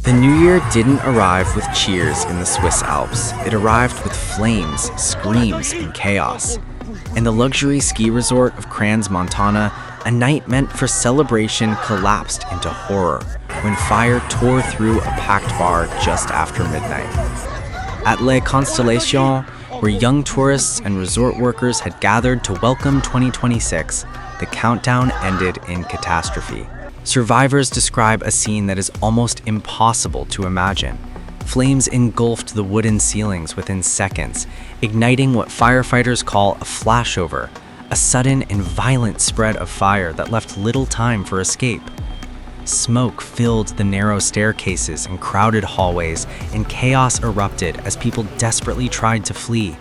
The new year didn't arrive with cheers in the Swiss Alps. It arrived with flames, screams, and chaos. In the luxury ski resort of Crans-Montana, a night meant for celebration collapsed into horror when fire tore through a packed bar just after midnight. At La Constellation, where young tourists and resort workers had gathered to welcome 2026, the countdown ended in catastrophe. Survivors describe a scene that is almost impossible to imagine. Flames engulfed the wooden ceilings within seconds, igniting what firefighters call a flashover, a sudden and violent spread of fire that left little time for escape. Smoke filled the narrow staircases and crowded hallways, and chaos erupted as people desperately tried to flee.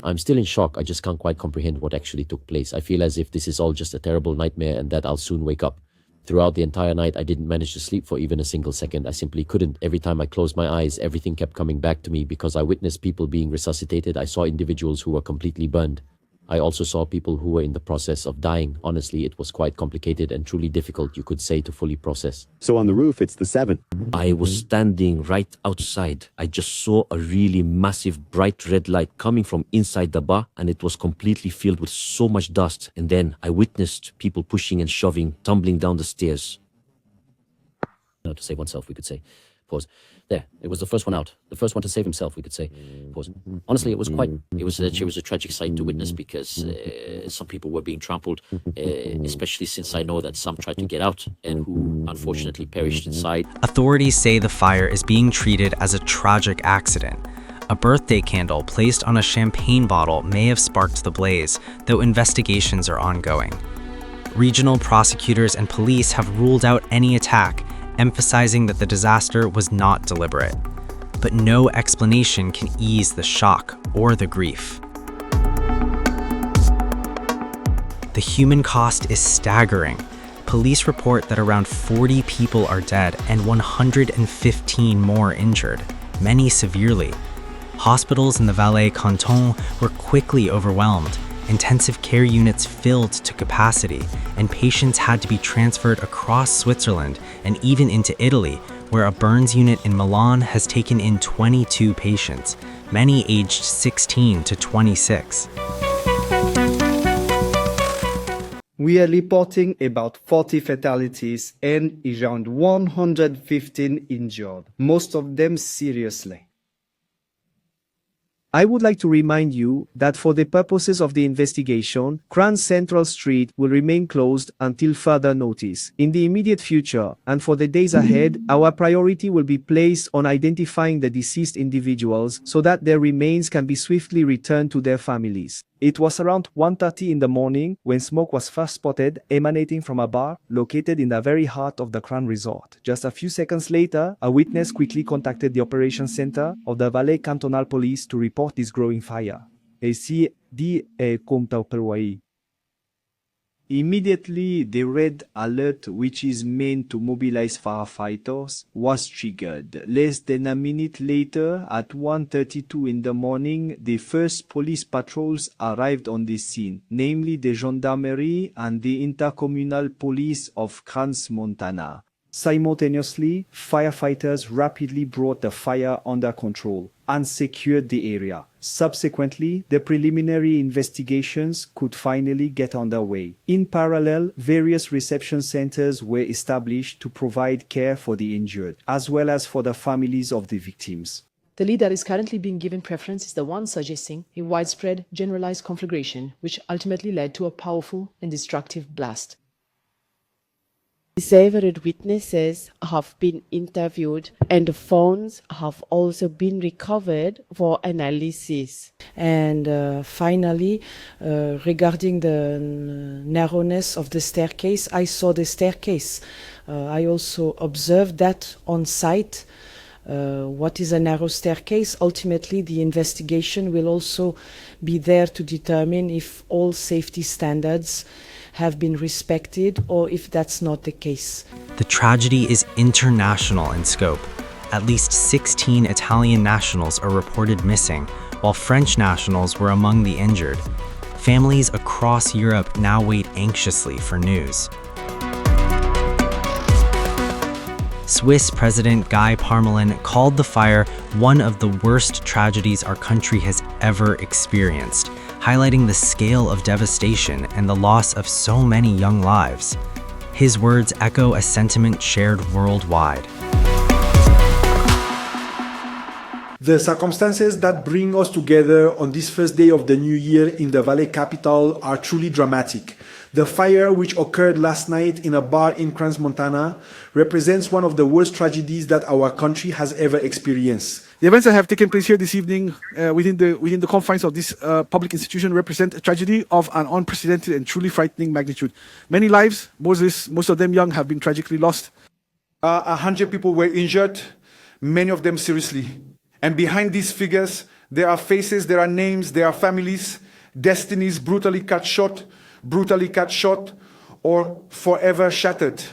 I'm still in shock. I just can't quite comprehend what actually took place. I feel as if this is all just a terrible nightmare and that I'll soon wake up. Throughout the entire night, I didn't manage to sleep for even a single second. I simply couldn't. Every time I closed my eyes, everything kept coming back to me because I witnessed people being resuscitated. I saw individuals who were completely burned. I also saw people who were in the process of dying. Honestly, it was quite complicated and truly difficult, you could say, to fully process. So on the roof, it's the 7. I was standing right outside. I just saw a really massive bright red light coming from inside the bar, and it was completely filled with so much dust. And then I witnessed people pushing and shoving, tumbling down the stairs. No, to save oneself, we could say. Pause. There, it was the first one out. The first one to save himself, we could say. Pause. Honestly, it was a tragic sight to witness because some people were being trampled, especially since I know that some tried to get out and who unfortunately perished inside. Authorities say the fire is being treated as a tragic accident. A birthday candle placed on a champagne bottle may have sparked the blaze, though investigations are ongoing. Regional prosecutors and police have ruled out any attack, emphasizing that the disaster was not deliberate. But no explanation can ease the shock or the grief. The human cost is staggering. Police report that around 40 people are dead and 115 more injured, many severely. Hospitals in the Valais canton were quickly overwhelmed. Intensive care units filled to capacity, and patients had to be transferred across Switzerland and even into Italy, where a burns unit in Milan has taken in 22 patients, many aged 16 to 26. We are reporting about 40 fatalities and around 115 injured, most of them seriously. I would like to remind you that for the purposes of the investigation, Crans Central Street will remain closed until further notice. In the immediate future, and for the days ahead, our priority will be placed on identifying the deceased individuals so that their remains can be swiftly returned to their families. It was around 1:30 in the morning when smoke was first spotted emanating from a bar located in the very heart of the Crown Resort. Just a few seconds later, a witness quickly contacted the operations center of the Valais Cantonal Police to report this growing fire. Immediately, the red alert, which is meant to mobilize firefighters, was triggered. Less than a minute later, at 1:32 in the morning, the first police patrols arrived on the scene, namely the gendarmerie and the intercommunal police of Crans-Montana. Simultaneously, firefighters rapidly brought the fire under control and secured the area. Subsequently, the preliminary investigations could finally get underway. In parallel, various reception centers were established to provide care for the injured, as well as for the families of the victims. The lead that is currently being given preference is the one suggesting a widespread generalized conflagration, which ultimately led to a powerful and destructive blast. Several witnesses have been interviewed and the phones have also been recovered for analysis. And finally, regarding the narrowness of the staircase, I saw the staircase. I also observed that on site. What is a narrow staircase? Ultimately, the investigation will also be there to determine if all safety standards have been respected or if that's not the case. The tragedy is international in scope. At least 16 Italian nationals are reported missing, while French nationals were among the injured. Families across Europe now wait anxiously for news. Swiss President Guy Parmelin called the fire one of the worst tragedies our country has ever experienced, highlighting the scale of devastation and the loss of so many young lives. His words echo a sentiment shared worldwide. The circumstances that bring us together on this first day of the new year in the Valais capital are truly dramatic. The fire, which occurred last night in a bar in Crans-Montana, represents one of the worst tragedies that our country has ever experienced. The events that have taken place here this evening within the confines of this public institution represent a tragedy of an unprecedented and truly frightening magnitude. Many lives, most of them young, have been tragically lost. 100 people were injured, many of them seriously. And behind these figures, there are faces, there are names, there are families, destinies brutally cut short, or forever shattered.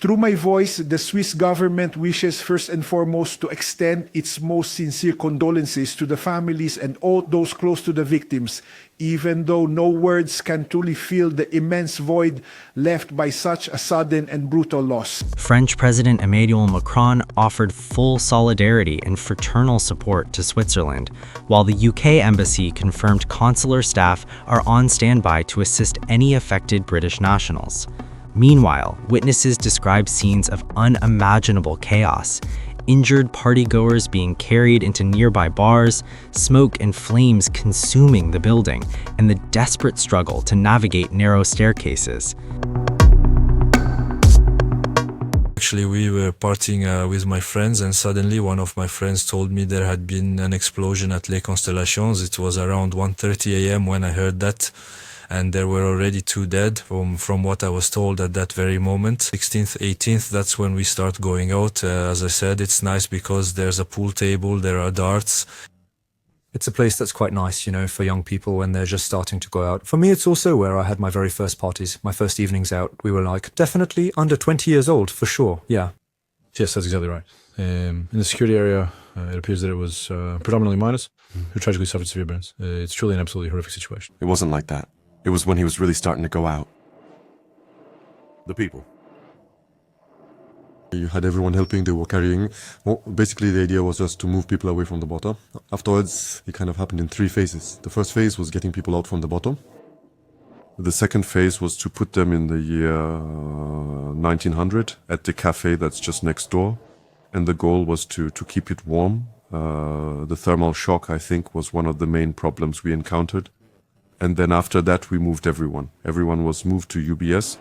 Through my voice, the Swiss government wishes first and foremost to extend its most sincere condolences to the families and all those close to the victims, even though no words can truly fill the immense void left by such a sudden and brutal loss. French President Emmanuel Macron offered full solidarity and fraternal support to Switzerland, while the UK embassy confirmed consular staff are on standby to assist any affected British nationals. Meanwhile, witnesses described scenes of unimaginable chaos, injured partygoers being carried into nearby bars, smoke and flames consuming the building, and the desperate struggle to navigate narrow staircases. Actually, we were partying with my friends, and suddenly one of my friends told me there had been an explosion at Les Constellations. It was around 1:30 a.m. when I heard that, and there were already 2 dead from what I was told at that very moment. 16th, 18th, that's when we start going out. As I said, it's nice because there's a pool table, there are darts. It's a place that's quite nice, you know, for young people when they're just starting to go out. For me, it's also where I had my very first parties, my first evenings out. We were like definitely under 20 years old, for sure, yeah. Yes, that's exactly right. In the security area, it appears that it was predominantly minors who tragically suffered severe burns. It's truly an absolutely horrific situation. It wasn't like that. It was when he was really starting to go out. The people. You had everyone helping, they were carrying. Well, basically the idea was just to move people away from the bottom. Afterwards, it kind of happened in 3 phases. The first phase was getting people out from the bottom. The second phase was to put them in the year 1900 at the cafe that's just next door. And the goal was to keep it warm. The thermal shock, I think, was one of the main problems we encountered. And then after that, we moved everyone. Everyone was moved to UBS,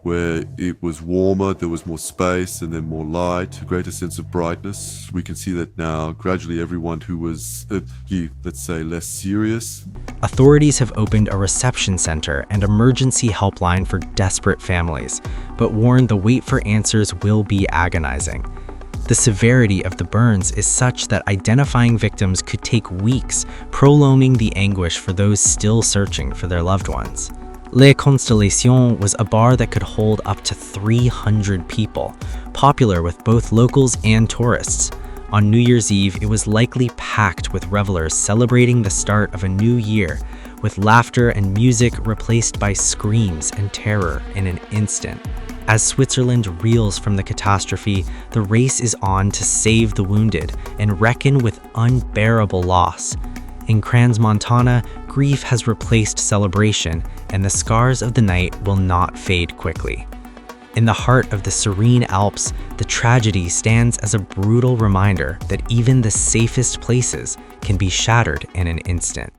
where it was warmer, there was more space, and then more light, a greater sense of brightness. We can see that now, gradually everyone who was, let's say, less serious. Authorities have opened a reception center and emergency helpline for desperate families, but warn the wait for answers will be agonizing. The severity of the burns is such that identifying victims could take weeks, prolonging the anguish for those still searching for their loved ones. Les Constellations was a bar that could hold up to 300 people, popular with both locals and tourists. On New Year's Eve, it was likely packed with revelers celebrating the start of a new year, with laughter and music replaced by screams and terror in an instant. As Switzerland reels from the catastrophe, the race is on to save the wounded and reckon with unbearable loss. In Crans-Montana, grief has replaced celebration, and the scars of the night will not fade quickly. In the heart of the serene Alps, the tragedy stands as a brutal reminder that even the safest places can be shattered in an instant.